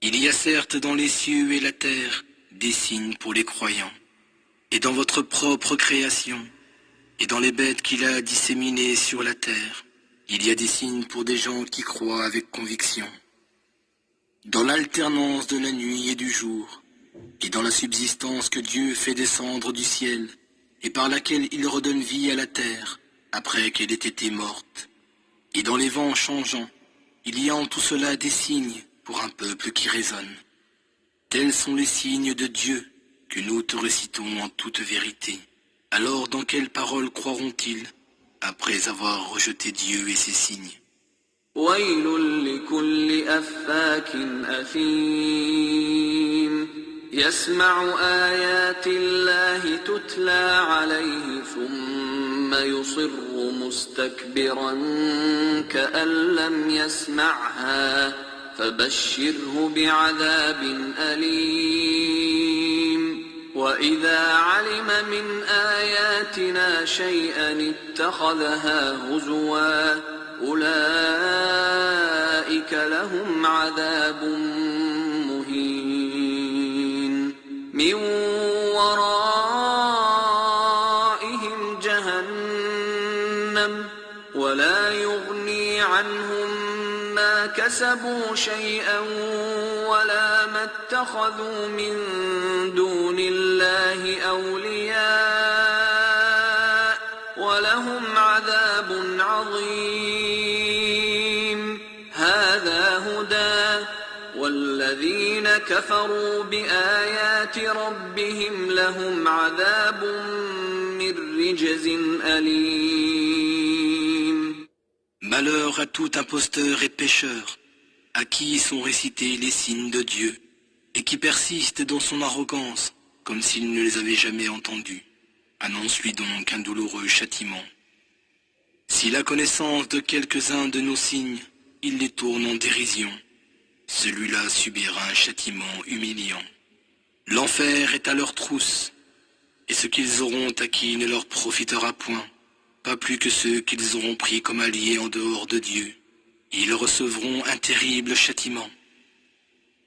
Il y a certes dans les cieux et la terre des signes pour les croyants, et dans votre propre création, et dans les bêtes qu'il a disséminées sur la terre, il y a des signes pour des gens qui croient avec conviction. Dans l'alternance de la nuit et du jour, et dans la subsistance que Dieu fait descendre du ciel, et par laquelle il redonne vie à la terre, après qu'elle ait été morte, et dans les vents changeants, il y a en tout cela des signes pour un peuple qui raisonne. Tels sont les signes de Dieu que nous te récitons en toute vérité. Alors dans quelles paroles croiront-ils après avoir rejeté Dieu et ses signes? ويل لكل أفاك أثيم يسمع آيات الله تتلى عليه ثم يصر مستكبرا كأن لم يسمعها فبشره بعذاب أليم وإذا علم من آياتنا شيئا اتخذها هزوا أولئك لهم عذاب مهين من ورائهم جهنم ولا يغني عنهم ما كسبوا شيئا ولا ما اتخذوا من دون الله أولياء ولهم عذاب عظيم هذا هدى والذين كفروا بآيات ربهم لهم عذاب من رجز أليم. Malheur à tout imposteur et pécheur, à qui sont récités les signes de Dieu, et qui persiste dans son arrogance, comme s'il ne les avait jamais entendus. Annonce-lui donc un douloureux châtiment. Si la connaissance de quelques-uns de nos signes, il les tourne en dérision, celui-là subira un châtiment humiliant. L'enfer est à leur trousse, et ce qu'ils auront acquis ne leur profitera point, pas plus que ceux qu'ils auront pris comme alliés en dehors de Dieu. Ils recevront un terrible châtiment.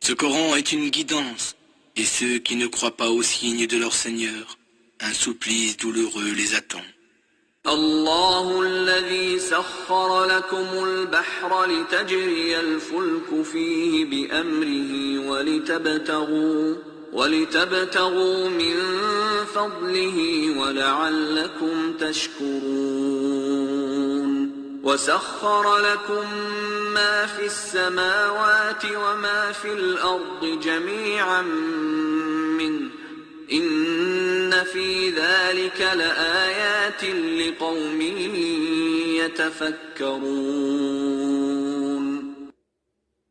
Ce Coran est une guidance, et ceux qui ne croient pas aux signes de leur Seigneur, un supplice douloureux les attend. الله الذي سخر لكم البحر لتجري الفلك فيه بأمره ولتبتغوا من فضله ولعلكم تشكرون وسخر لكم ما في السماوات وما في الأرض جميعا منه إن في ذلك لآيات لقوم يتفكرون.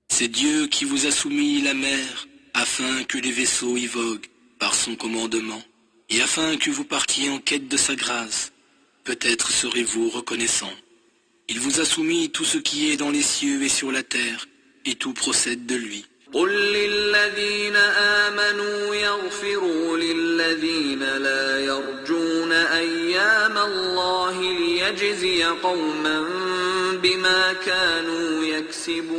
C'est Dieu qui vous a soumis la mer afin que les vaisseaux y voguent par son commandement et afin que vous partiez en quête de sa grâce. Peut-être serez-vous reconnaissant. Il vous a soumis tout ce qui est dans les cieux et sur la terre et tout procède de lui. قل للذين آمنوا يغفروا للذين لا يرجون أيام الله ليجزي قوما بما كانوا يكسبون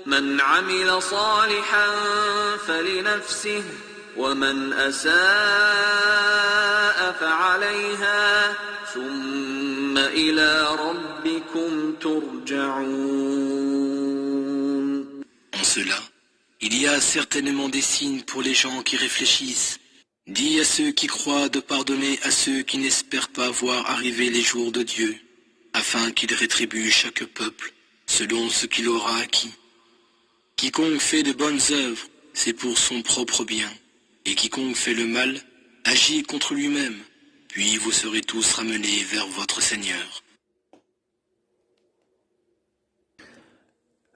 من عمل صالحا فلنفسه ومن أساء فعليها ثم إلى ربكم ترجعون. En cela, il y a certainement des signes pour les gens qui réfléchissent. Dis à ceux qui croient de pardonner à ceux qui n'espèrent pas voir arriver les jours de Dieu, afin qu'il rétribue chaque peuple selon ce qu'il aura acquis. Quiconque fait de bonnes œuvres, c'est pour son propre bien, et quiconque fait le mal, agit contre lui-même, puis vous serez tous ramenés vers votre Seigneur.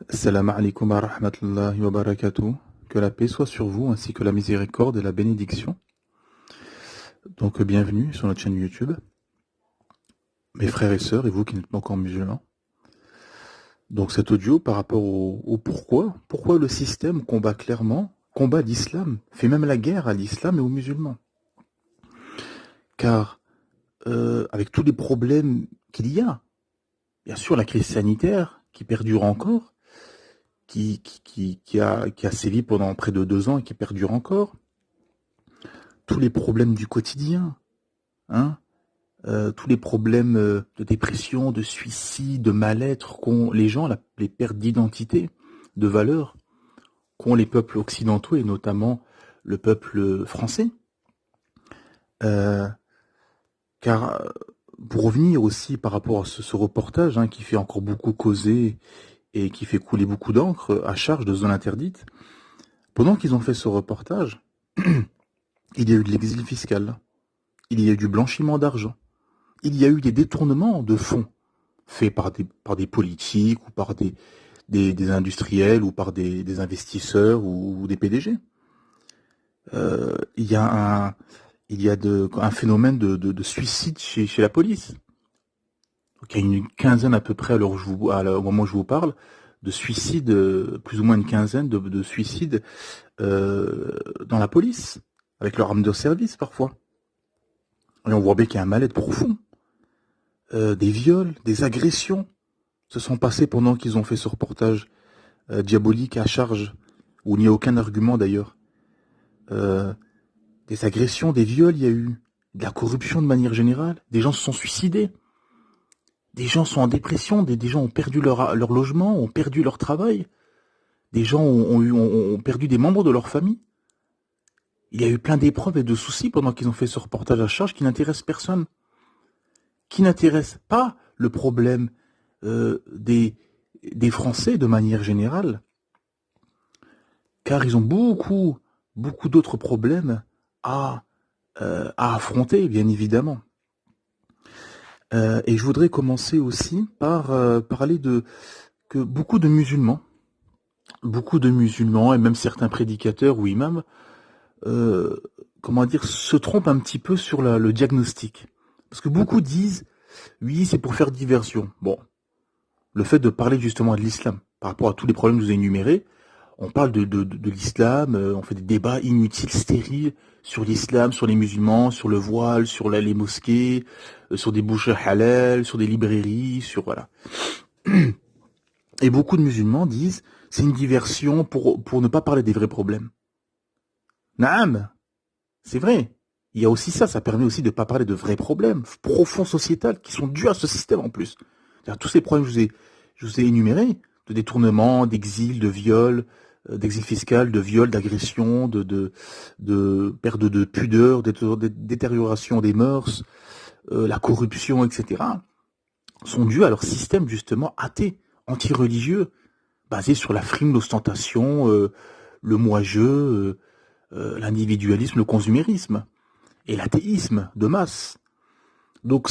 Salam alaikum wa rahmatullahi wa barakatuh. Que la paix soit sur vous ainsi que la miséricorde et la bénédiction. Donc bienvenue sur notre chaîne YouTube. Mes frères et sœurs et vous qui n'êtes pas encore musulmans. Donc cet audio par rapport au pourquoi. Pourquoi le système combat l'islam, fait même la guerre à l'islam et aux musulmans. Car avec tous les problèmes qu'il y a, bien sûr la crise sanitaire qui perdure encore, qui a sévi pendant près de 2 ans et qui perdure encore. Tous les problèmes du quotidien, hein, tous les problèmes de dépression, de suicide, de mal-être qu'ont les gens, les pertes d'identité, de valeur qu'ont les peuples occidentaux et notamment le peuple français. Car pour revenir aussi par rapport à ce reportage hein, qui fait encore beaucoup causer et qui fait couler beaucoup d'encre à charge de Zone Interdite, pendant qu'ils ont fait ce reportage, il y a eu de l'exil fiscal, il y a eu du blanchiment d'argent, il y a eu des détournements de fonds faits par des politiques ou par des industriels ou par des investisseurs ou des PDG. Il y a un phénomène de suicide chez la police. Donc, il y a une quinzaine à peu près, au moment où je vous parle, de suicides, plus ou moins une quinzaine de suicides dans la police, avec leur arme de service parfois. Et on voit bien qu'il y a un mal-être profond. Des viols, des agressions se sont passés pendant qu'ils ont fait ce reportage diabolique à charge, où il n'y a aucun argument d'ailleurs. Des agressions, des viols, il y a eu de la corruption de manière générale, des gens se sont suicidés, des gens sont en dépression, des gens ont perdu leur logement, ont perdu leur travail, des gens ont perdu des membres de leur famille. Il y a eu plein d'épreuves et de soucis pendant qu'ils ont fait ce reportage à charge qui n'intéressent personne, qui n'intéressent pas le problème des Français de manière générale, car ils ont beaucoup d'autres problèmes à affronter, bien évidemment. Et je voudrais commencer aussi par parler que beaucoup de musulmans, et même certains prédicateurs ou imams, se trompent un petit peu sur le diagnostic. Parce que beaucoup disent, oui, c'est pour faire diversion. Bon, le fait de parler justement de l'islam, par rapport à tous les problèmes que je vous ai énumérés, on parle de l'islam, on fait des débats inutiles, stériles, sur l'islam, sur les musulmans, sur le voile, sur les mosquées, sur des boucheries halal, sur des librairies, voilà. Et beaucoup de musulmans disent, c'est une diversion pour ne pas parler des vrais problèmes. Naam, c'est vrai. Il y a aussi ça permet aussi de ne pas parler de vrais problèmes profonds sociétals qui sont dus à ce système en plus. C'est-à-dire, tous ces problèmes que je vous ai énumérés, de détournement, d'exil, de viol, d'exil fiscal, de viol, d'agression, de perte de pudeur, de détérioration des mœurs, la corruption, etc., sont dus à leur système justement athée, anti-religieux, basé sur la frime, l'ostentation, le moi-je, l'individualisme, le consumérisme et l'athéisme de masse. Donc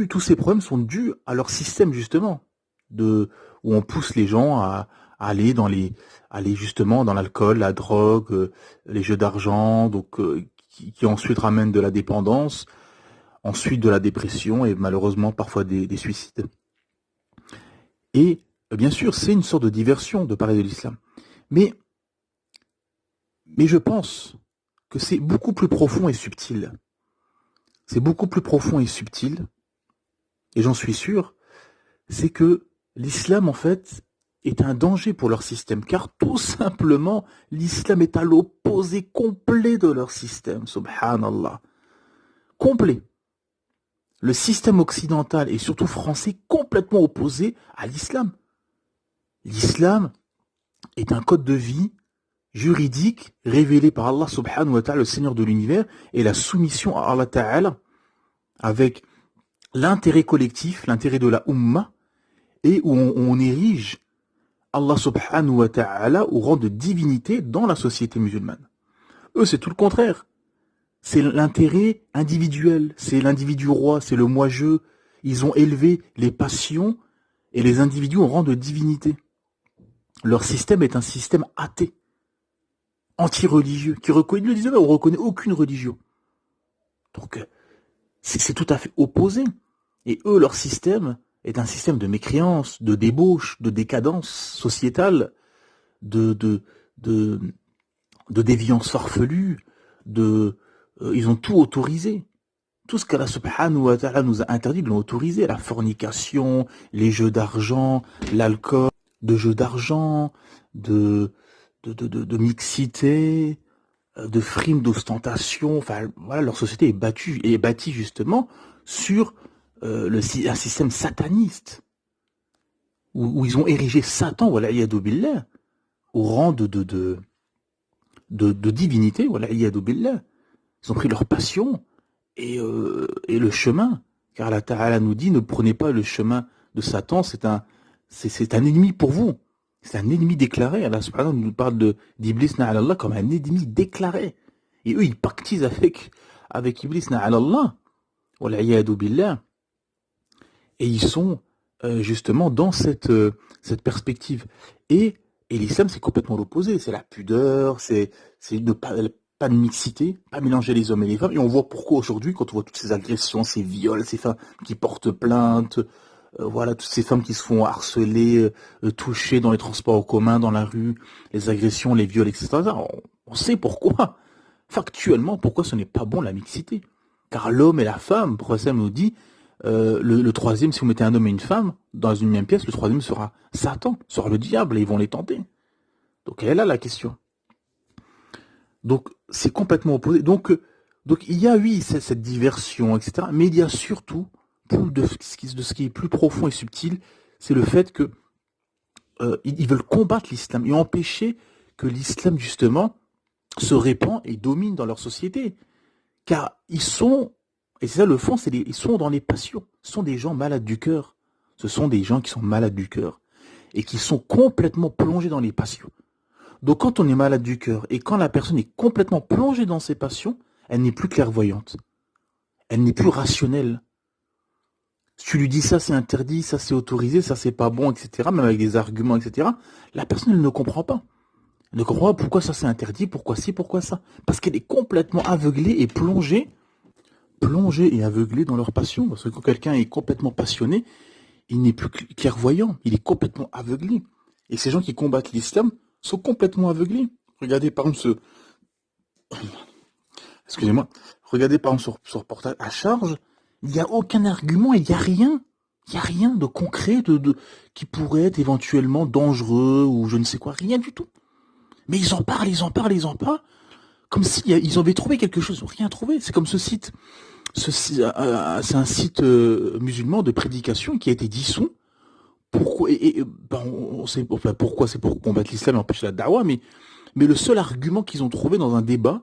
tous ces problèmes sont dus à leur système justement, où on pousse les gens à aller justement dans l'alcool, la drogue, les jeux d'argent, donc qui ensuite ramènent de la dépendance, ensuite de la dépression et malheureusement parfois des suicides. Et bien sûr, c'est une sorte de diversion de parler de l'islam. Mais je pense que c'est beaucoup plus profond et subtil. C'est beaucoup plus profond et subtil, et j'en suis sûr, c'est que l'islam, en fait, est un danger pour leur système, car tout simplement, l'islam est à l'opposé complet de leur système, subhanallah. Complet. Le système occidental, et surtout français, complètement opposé à l'islam. L'islam est un code de vie juridique révélé par Allah subhanahu wa ta'ala, le Seigneur de l'univers, et la soumission à Allah ta'ala avec l'intérêt collectif, l'intérêt de la Ummah, et où on érige Allah subhanahu wa ta'ala au rang de divinité dans la société musulmane. Eux, c'est tout le contraire. C'est l'intérêt individuel, c'est l'individu roi, c'est le moi-je. Ils ont élevé les passions et les individus au rang de divinité. Leur système est un système athée, anti-religieux, qui reconnaît, le disait, on reconnaît aucune religion. Donc, c'est tout à fait opposé. Et eux, leur système est un système de mécréance, de débauche, de décadence sociétale, de déviance farfelue, ils ont tout autorisé. Tout ce qu'Allah subhanahu wa ta'ala nous a interdit, ils l'ont autorisé. La fornication, les jeux d'argent, l'alcool, de jeux d'argent, de mixité, de frimes, d'ostentation. Enfin, voilà, leur société est bâtie justement sur un système sataniste, où ils ont érigé Satan, voilà, iyadou billah, au rang de divinité, voilà, iyadou billah. Ils ont pris leur passion et le chemin, car Allah Ta'ala nous dit, ne prenez pas le chemin de Satan, c'est un ennemi pour vous. C'est un ennemi déclaré. Allah subhanahu wa ta'ala nous parle d'Iblis na'alallah comme un ennemi déclaré. Et eux, ils pactisent avec Iblis na'alallah. Wal'iyadu billah. Et ils sont justement dans cette perspective. Et l'islam, c'est complètement l'opposé. C'est la pudeur, c'est ne pas de mixité, pas mélanger les hommes et les femmes. Et on voit pourquoi aujourd'hui, quand on voit toutes ces agressions, ces viols, ces femmes qui portent plainte, voilà, toutes ces femmes qui se font harceler, toucher dans les transports en commun, dans la rue, les agressions, les viols, etc. On sait pourquoi. Factuellement, pourquoi ce n'est pas bon la mixité. Car l'homme et la femme, le prophète nous dit, le troisième, si vous mettez un homme et une femme dans une même pièce, le troisième sera Satan, sera le diable, et ils vont les tenter. Donc elle est là la question. Donc c'est complètement opposé. Donc il y a, oui, cette diversion, etc. Mais il y a surtout, de ce qui est plus profond et subtil, c'est le fait que ils veulent combattre l'islam et empêcher que l'islam, justement, se répand et domine dans leur société. Car ils sont, et c'est ça le fond, ils sont dans les passions. Ce sont des gens malades du cœur. Ce sont des gens qui sont malades du cœur et qui sont complètement plongés dans les passions. Donc quand on est malade du cœur et quand la personne est complètement plongée dans ses passions, elle n'est plus clairvoyante. Elle n'est plus rationnelle. Si tu lui dis ça c'est interdit, ça c'est autorisé, ça c'est pas bon, etc., même avec des arguments, etc., la personne elle ne comprend pas. Elle ne comprend pas pourquoi ça c'est interdit, pourquoi ci, pourquoi ça. Parce qu'elle est complètement aveuglée et plongée et aveuglée dans leur passion. Parce que quand quelqu'un est complètement passionné, il n'est plus clairvoyant, il est complètement aveuglé. Et ces gens qui combattent l'islam sont complètement aveuglés. Regardez par exemple regardez par exemple sur reportage à charge, il n'y a aucun argument, il n'y a rien. Il n'y a rien de concret qui pourrait être éventuellement dangereux ou je ne sais quoi, rien du tout. Mais ils en parlent, comme s'ils avaient trouvé quelque chose, ils n'ont rien trouvé. C'est comme ce site. C'est un site musulman de prédication qui a été dissous. Pourquoi on sait pourquoi, c'est pour combattre l'islam et empêcher la dawa, mais le seul argument qu'ils ont trouvé dans un débat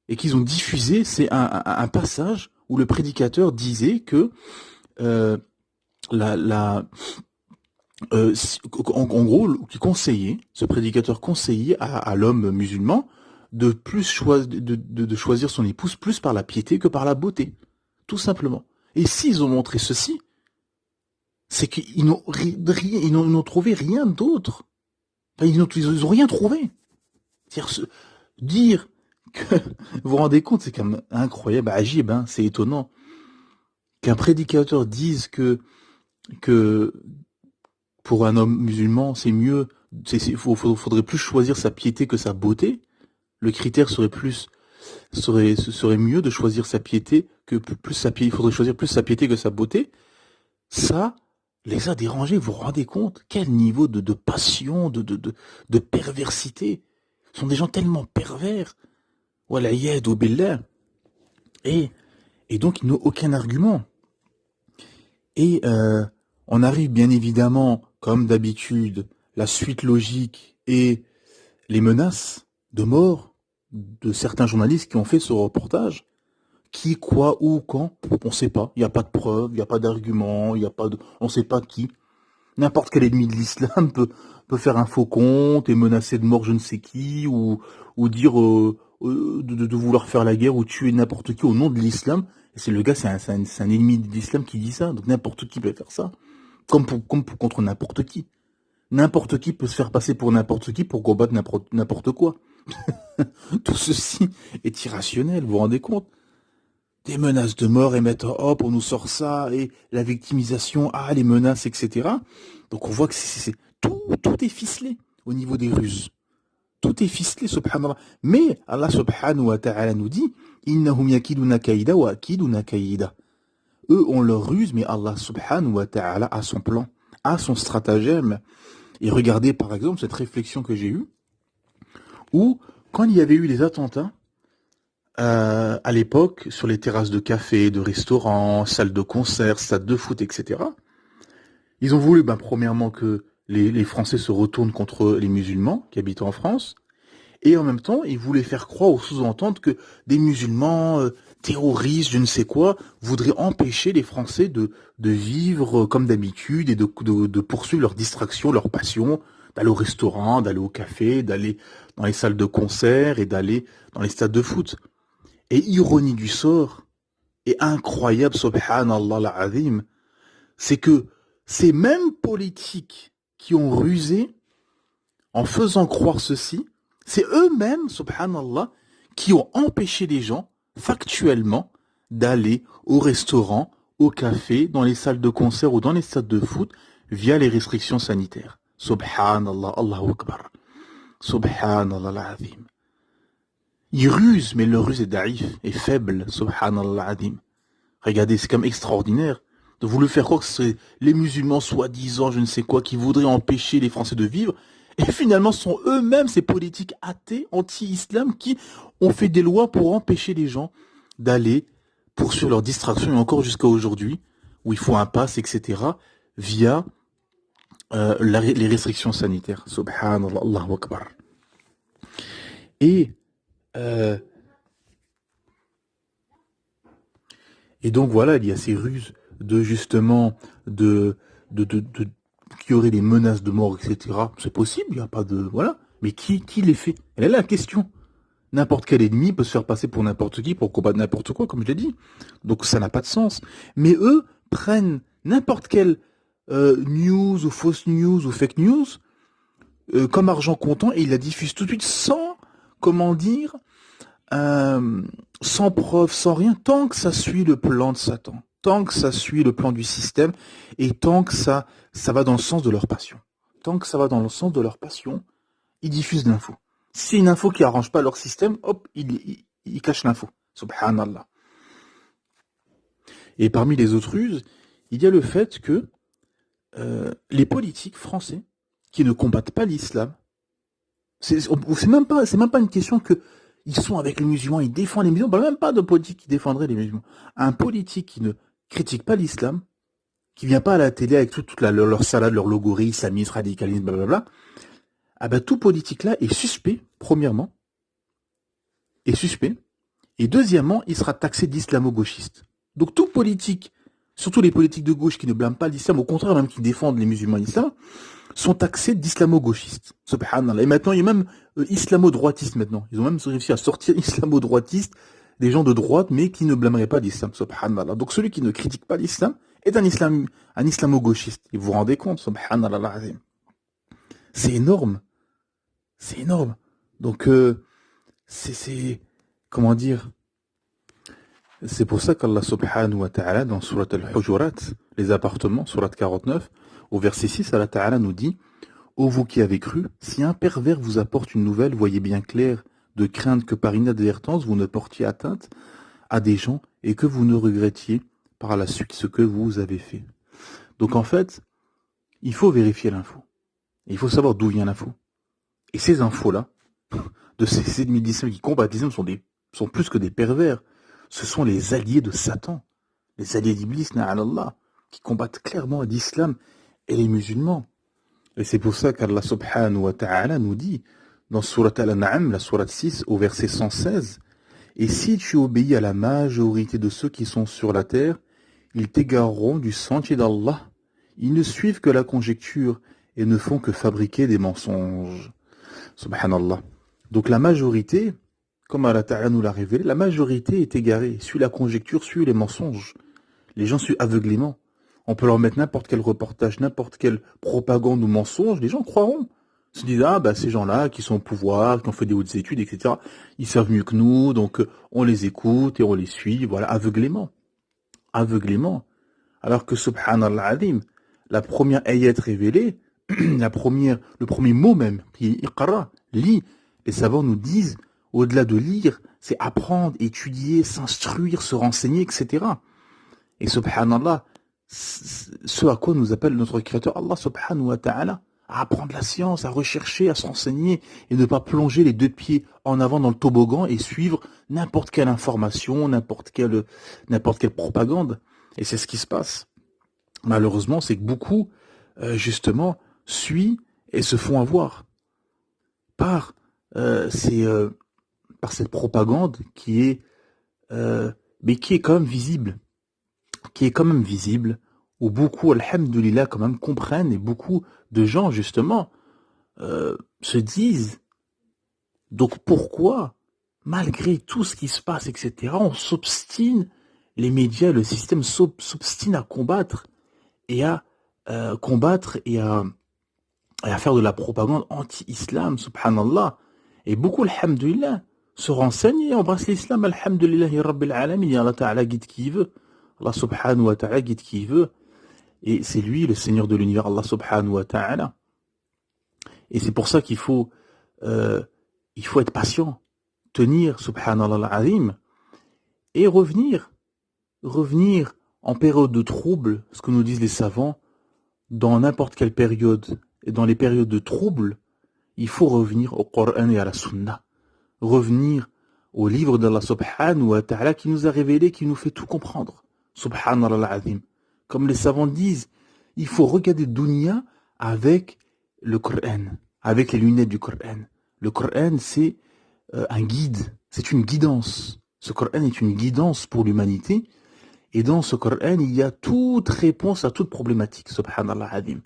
et qu'ils ont diffusé, c'est un passage où le prédicateur disait que en gros, ce prédicateur conseillait à l'homme musulman de choisir son épouse plus par la piété que par la beauté, tout simplement. Et s'ils ont montré ceci, c'est qu'ils n'ont trouvé rien d'autre. Enfin, ils n'ont rien trouvé. C'est-à-dire, dire que, vous vous rendez compte, c'est quand même incroyable, ajib, hein, c'est étonnant, qu'un prédicateur dise que pour un homme musulman, c'est mieux, faudrait plus choisir sa piété que sa beauté. Le critère serait mieux de choisir sa piété il faudrait choisir plus sa piété que sa beauté. Ça les a dérangés, vous vous rendez compte? Quel niveau de passion, de perversité. Ce sont des gens tellement pervers. Voilà, yadou billah. Et donc, ils n'ont aucun argument. Et on arrive bien évidemment, comme d'habitude, la suite logique et les menaces de mort de certains journalistes qui ont fait ce reportage. Qui, quoi, où, quand, on ne sait pas. Il n'y a pas de preuves, il n'y a pas d'arguments, on ne sait pas qui. N'importe quel ennemi de l'islam peut faire un faux compte et menacer de mort je ne sais qui, ou dire de vouloir faire la guerre ou tuer n'importe qui au nom de l'islam. Et c'est un ennemi de l'islam qui dit ça, donc n'importe qui peut faire ça. Comme contre n'importe qui. N'importe qui peut se faire passer pour n'importe qui pour combattre n'importe quoi. Tout ceci est irrationnel, vous vous rendez compte? Des menaces de mort et mettre hop, on nous sort ça, et la victimisation, les menaces, etc. Donc on voit que tout est ficelé au niveau des ruses. Tout est ficelé, subhanallah. Mais Allah subhanahu wa ta'ala nous dit innahum yakiduna kaïda wa akiduna kaïda. Eux, on leur ruse, mais Allah subhanahu wa ta'ala a son plan, a son stratagème. Et regardez par exemple cette réflexion que j'ai eue, où quand il y avait eu les attentats, à l'époque, sur les terrasses de café, de restaurants, salles de concert, stades de foot, etc., ils ont voulu, premièrement, que les Français se retournent contre les musulmans qui habitent en France, et en même temps, ils voulaient faire croire ou sous-entendre que des musulmans terroristes, je ne sais quoi, voudraient empêcher les Français de vivre comme d'habitude et de poursuivre leurs distractions, leurs passions, d'aller au restaurant, d'aller au café, d'aller dans les salles de concert et d'aller dans les stades de foot. Et ironie du sort, et incroyable, subhanallah al-azim, c'est que ces mêmes politiques qui ont rusé en faisant croire ceci, c'est eux-mêmes, subhanallah, qui ont empêché les gens, factuellement, d'aller au restaurant, au café, dans les salles de concert ou dans les stades de foot, via les restrictions sanitaires. Subhanallah, Allahu Akbar. Subhanallah al-azim. Ils rusent, mais leur ruse est daïf, est faible, subhanallah al-azim. Regardez, c'est comme extraordinaire de vouloir faire croire que c'est les musulmans soi-disant, je ne sais quoi, qui voudraient empêcher les Français de vivre. Et finalement, ce sont eux-mêmes, ces politiques athées, anti-islam, qui ont fait des lois pour empêcher les gens d'aller poursuivre leur distraction, et encore jusqu'à aujourd'hui, où il faut un pass, etc., via les restrictions sanitaires. Subhanallah, Allahu Akbar. Et donc voilà, il y a ces ruses de justement qu'il y aurait des menaces de mort, etc. C'est possible, il n'y a pas de... Voilà. Mais qui les fait? Elle est là la question. N'importe quel ennemi peut se faire passer pour n'importe qui, pour combattre n'importe quoi, comme je l'ai dit. Donc ça n'a pas de sens. Mais eux prennent n'importe quelle news ou fausse news ou fake news comme argent comptant et ils la diffusent tout de suite sans, comment dire, sans preuve, sans rien, tant que ça suit le plan de Satan, tant que ça suit le plan du système, et tant que ça va dans le sens de leur passion. Tant que ça va dans le sens de leur passion, ils diffusent l'info. Si c'est une info qui arrange pas leur système, hop, ils cachent l'info. Subhanallah. Et parmi les autres ruses, il y a le fait que les politiques français qui ne combattent pas l'islam, c'est même pas une question que ils sont avec les musulmans, ils défendent les musulmans. On parle même pas de politique qui défendrait les musulmans. Un politique qui ne critique pas l'islam, qui vient pas à la télé avec toute leur salade, leur logorie, islamisme, radicalisme, blablabla. Ah ben tout politique là est suspect, premièrement, est suspect, et deuxièmement, il sera taxé d'islamo-gauchiste. Donc tout politique, surtout les politiques de gauche qui ne blâment pas l'islam, au contraire même qui défendent les musulmans et l'islam, sont taxés d'islamo-gauchistes. Subhanallah. Et maintenant, il y a même islamo-droitistes maintenant. Ils ont même réussi à sortir islamo-droitistes, des gens de droite, mais qui ne blâmeraient pas l'islam. Subhanallah. Donc celui qui ne critique pas l'islam est un islamo-gauchiste. Et vous vous rendez compte, subhanallah. C'est énorme. C'est énorme. Donc, comment dire, c'est pour ça qu'Allah subhanahu wa ta'ala, dans Surat al-Hujurat, les appartements, Surat 49, au verset 6, Allah Ta'ala nous dit « Ô vous qui avez cru, si un pervers vous apporte une nouvelle, voyez bien clair, de crainte que par inadvertance vous ne portiez atteinte à des gens et que vous ne regrettiez par la suite ce que vous avez fait. » Donc en fait, il faut vérifier l'info. Il faut savoir d'où vient l'info. Et ces infos-là, de ces ennemis d'islam qui combattent l'islam, sont plus que des pervers. Ce sont les alliés de Satan, les alliés d'Iblis, na'alallah, qui combattent clairement l'islam et les musulmans. Et c'est pour ça qu'Allah subhanahu wa ta'ala nous dit, dans Surat Al-An'am, la Surat 6, au verset 116, « Et si tu obéis à la majorité de ceux qui sont sur la terre, ils t'égareront du sentier d'Allah. Ils ne suivent que la conjecture et ne font que fabriquer des mensonges. » Subhanallah. Donc la majorité, comme Allah Ta'ala nous l'a révélé, la majorité est égarée, suit la conjecture, suit les mensonges. Les gens suivent aveuglément. On peut leur mettre n'importe quel reportage, n'importe quelle propagande ou mensonge, les gens croiront. Ils se disent, ces gens-là qui sont au pouvoir, qui ont fait des hautes études, etc., ils savent mieux que nous, donc on les écoute et on les suit, voilà, aveuglément. Aveuglément. Alors que, subhanallah azim, la première ayat révélée, le premier mot même, qui est iqra, lis, les savants nous disent, au-delà de lire, c'est apprendre, étudier, s'instruire, se renseigner, etc. Et subhanallah, ce à quoi nous appelle notre Créateur, Allah subhanahu wa ta'ala, à apprendre la science, à rechercher, à se renseigner et ne pas plonger les deux pieds en avant dans le toboggan et suivre n'importe quelle information, n'importe quelle propagande. Et c'est ce qui se passe. Malheureusement, c'est que beaucoup, justement, suivent et se font avoir par, par cette propagande mais qui est quand même visible, où beaucoup, alhamdoulilah, quand même comprennent, et beaucoup de gens, justement, se disent, donc pourquoi, malgré tout ce qui se passe, etc., on s'obstine, les médias, le système s'obstine à combattre et à faire de la propagande anti-islam, subhanallah. Et beaucoup, alhamdoulilah, se renseignent et embrassent l'islam, alhamdoulillahi rabbil alamin. Allah ta'ala guide qui il veut. Allah subhanahu wa ta'ala guide qui il veut. Et c'est lui, le Seigneur de l'univers, Allah subhanahu wa ta'ala. Et c'est pour ça qu'il faut être patient, tenir, subhanallah al-azim, et revenir en période de trouble, ce que nous disent les savants, dans n'importe quelle période, et dans les périodes de trouble, il faut revenir au Coran et à la Sunna. Revenir au livre d'Allah subhanahu wa ta'ala qui nous a révélé, qui nous fait tout comprendre. Subhanallah al-azim. Comme les savants disent, il faut regarder Dunya avec le Coran, avec les lunettes du Coran. Le Coran, c'est un guide, c'est une guidance. Ce Coran est une guidance pour l'humanité. Et dans ce Coran, il y a toute réponse à toute problématique, subhanallah al-azim.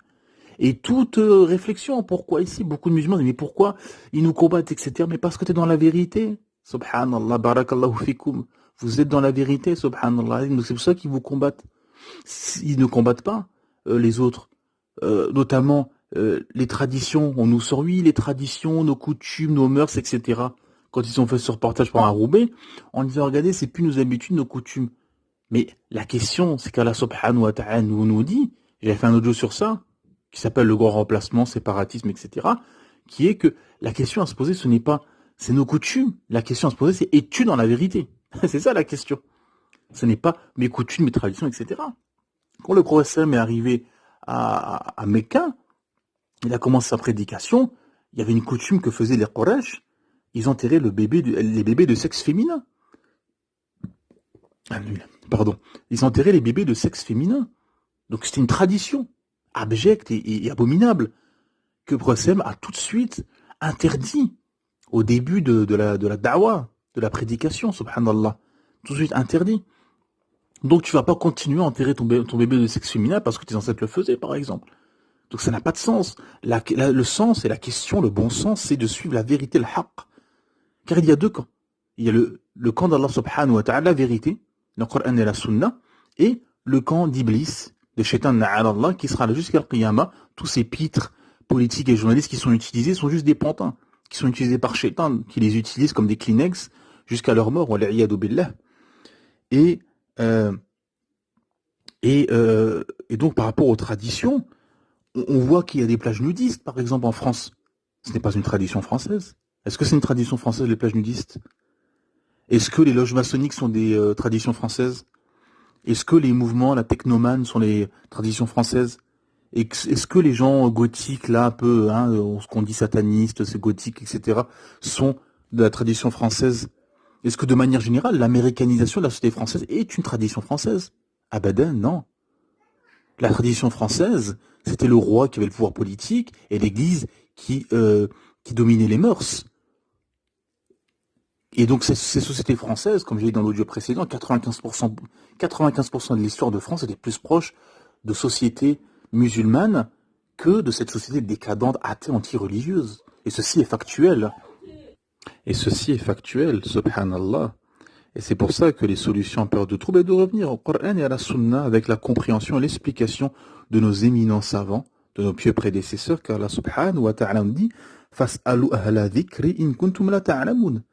Et toute réflexion, pourquoi ici, beaucoup de musulmans disent, mais pourquoi ils nous combattent, etc. Mais parce que tu es dans la vérité, subhanallah, barakallahu fikum. Vous êtes dans la vérité, subhanallah, c'est pour ça qu'ils vous combattent. Ils ne combattent pas les autres, notamment les traditions. On nous sort, oui, les traditions, nos coutumes, nos mœurs, etc. Quand ils ont fait ce reportage par un Roubaix, on disait, regardez, c'est plus nos habitudes, nos coutumes. Mais la question, c'est qu'Allah subhanahu wa ta'ala nous dit, j'avais fait un audio sur ça, qui s'appelle le grand remplacement, séparatisme, etc., qui est que la question à se poser, ce n'est pas, c'est nos coutumes. La question à se poser, c'est, es-tu dans la vérité? C'est ça la question. Ce n'est pas mes coutumes, mes traditions, etc. Quand le prophète est arrivé à Mecca, il a commencé sa prédication, il y avait une coutume que faisaient les Quraysh, ils enterraient les bébés de sexe féminin. Ils enterraient les bébés de sexe féminin. Donc c'était une tradition abjecte et abominable que Prossem a tout de suite interdit au début de la da'wah, de la prédication, subhanallah. Tout de suite interdit. Donc tu vas pas continuer à enterrer ton bébé de sexe féminin parce que tes ancêtres le faisaient, par exemple. Donc ça n'a pas de sens. Le sens et la question, le bon sens, c'est de suivre la vérité, le haqq. Car il y a deux camps. Il y a le camp d'Allah subhanahu wa ta'ala, la vérité, le Coran et la Sunna, et le camp d'Iblis, de Shaitan na'alallah, qui sera là jusqu'à Qiyamah. Tous ces pitres politiques et journalistes qui sont utilisés sont juste des pantins, qui sont utilisés par Shaitan, qui les utilisent comme des Kleenex jusqu'à leur mort, wal'iyadu billah. Et donc par rapport aux traditions, on voit qu'il y a des plages nudistes, par exemple en France. Ce n'est pas une tradition française. Est-ce que c'est une tradition française, les plages nudistes? Est-ce que les loges maçonniques sont des traditions françaises? Est-ce que les mouvements, la technomane, sont les traditions françaises? Est-ce que les gens gothiques, là, un peu, ce qu'on dit satanistes, c'est gothique, etc., sont de la tradition française? Est-ce que de manière générale, l'américanisation de la société française est une tradition française? Abadan, non. La tradition française, c'était le roi qui avait le pouvoir politique et l'église qui dominait les mœurs. Et donc ces sociétés françaises, comme j'ai dit dans l'audio précédent, 95% de l'histoire de France était plus proche de sociétés musulmanes que de cette société décadente, athée, anti-religieuse. Et ceci est factuel. Subhanallah. Et c'est pour ça que les solutions en période de trouble est de revenir au Coran et à la Sunna avec la compréhension et l'explication de nos éminents savants, de nos pieux prédécesseurs, car Allah subhanahu wa ta'ala nous dit « Fas'alu ahla dhikri in kuntum la ta'lamun »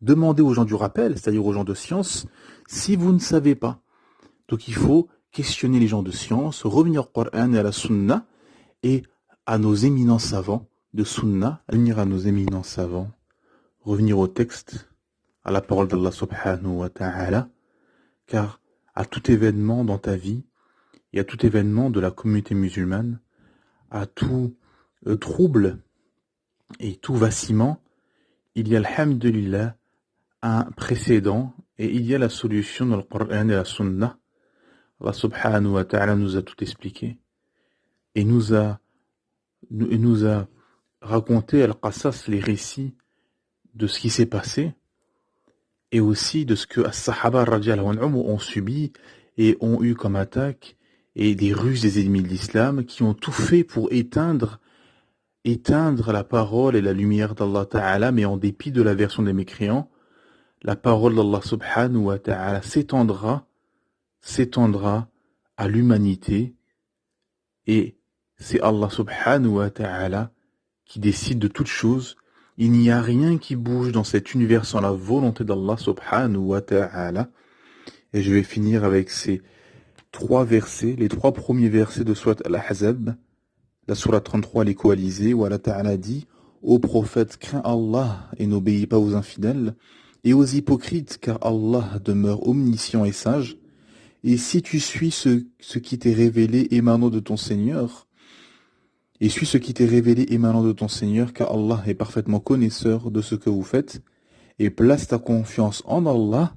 Demandez aux gens du rappel, c'est-à-dire aux gens de science, si vous ne savez pas. Donc il faut questionner les gens de science, revenir au Coran et à la Sunna, et à nos éminents savants de Sunna, revenir à nos éminents savants, revenir au texte, à la parole d'Allah subhanahu wa ta'ala, car à tout événement dans ta vie, et à tout événement de la communauté musulmane, à tout trouble et tout vacillement, il y a alhamdulillah un précédent et il y a la solution dans le Coran et la Sunna. Allah subhanahu wa ta'ala nous a tout expliqué et nous a raconté al-Qasas, les récits de ce qui s'est passé et aussi de ce que as-Sahaba radiyallahu anhum ont subi et ont eu comme attaque et des ruses des ennemis de l'islam qui ont tout fait pour éteindre la parole et la lumière d'Allah Ta'ala, mais en dépit de la version des mécréants, la parole d'Allah subhanahu wa ta'ala s'étendra à l'humanité et c'est Allah subhanahu wa ta'ala qui décide de toutes choses. Il n'y a rien qui bouge dans cet univers sans la volonté d'Allah subhanahu wa ta'ala. Et je vais finir avec ces 3 versets, les 3 premiers versets de Surat Al-Ahzab, la Surah 33, les coalisés, où Allah Ta'ala dit « Ô prophète, crains Allah et n'obéis pas aux infidèles, et aux hypocrites, car Allah demeure omniscient et sage. Et si tu suis ce qui t'est révélé émanant de ton Seigneur, car Allah est parfaitement connaisseur de ce que vous faites, et place ta confiance en Allah,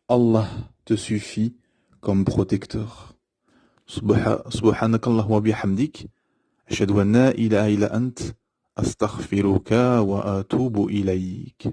Allah te suffit comme protecteur. Subhanakallah wa bihamdik, ashhadu an la ilaha illa ant, astaghfiruka wa atubu ilayk.